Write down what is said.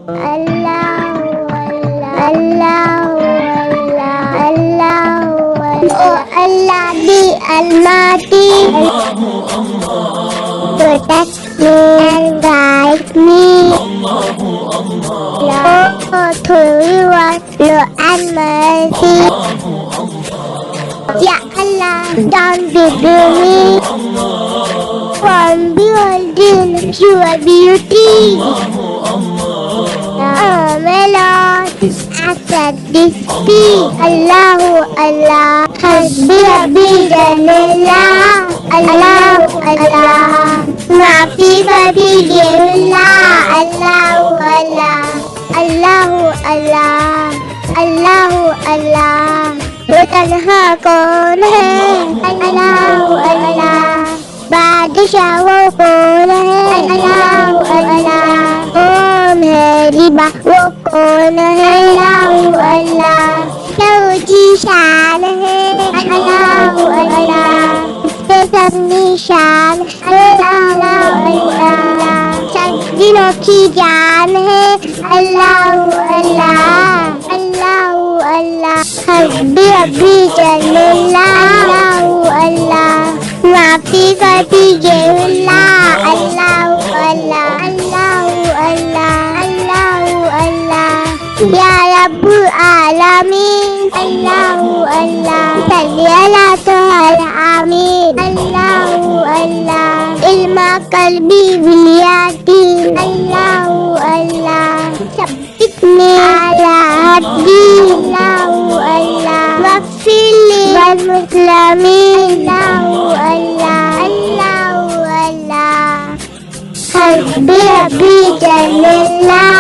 الله الله الله الله Oh Allah the Almighty protect me and guide me Oh to you love and mercy Ya Allah don't forgive me from beholding your beauty Oh my Lord accept this plea Allahu Allah Hasbi Rabbi Jalillah Allahu Allah Maafi Rabbi Jalillah Allahu Allah Allahu Allah Allahu Allah वो तन्हा कौन है अल्लाह अल्लाह बादशाह वो कौन है अल्लाह अल्लाह ओ मेरी बा वो कौन है अल्लाह अल्लाह क्या ऊंची शान है अल्लाह अल्लाह इसके सब निशान अल्लाह अल्लाह सज्जनों की जान है अल्लाह अल्लाह अल्लाह अल्लाह हस्बी रब्बी जल्लल्लाह अल्लाह माफी कर दीजिए अल्लाह अल्लाह अल्लाह अल्लाह अल्लाह अल्लाह अल्लाह या रब्बु आलमीन अल्लाह अल्लाह सल्ली अला तोहल आमीन अल्लाह अल्लाह इल्मा कल्बी बिलियाती अल्लाह अल्लाह सब्बित में आला हद्दी अल्लाह अल्लाह वफ़िली वल मुस्लिमीन अल्लाह अल्लाह अल्लाह अल्लाह हस्बी रब्बी जल्लल्लाह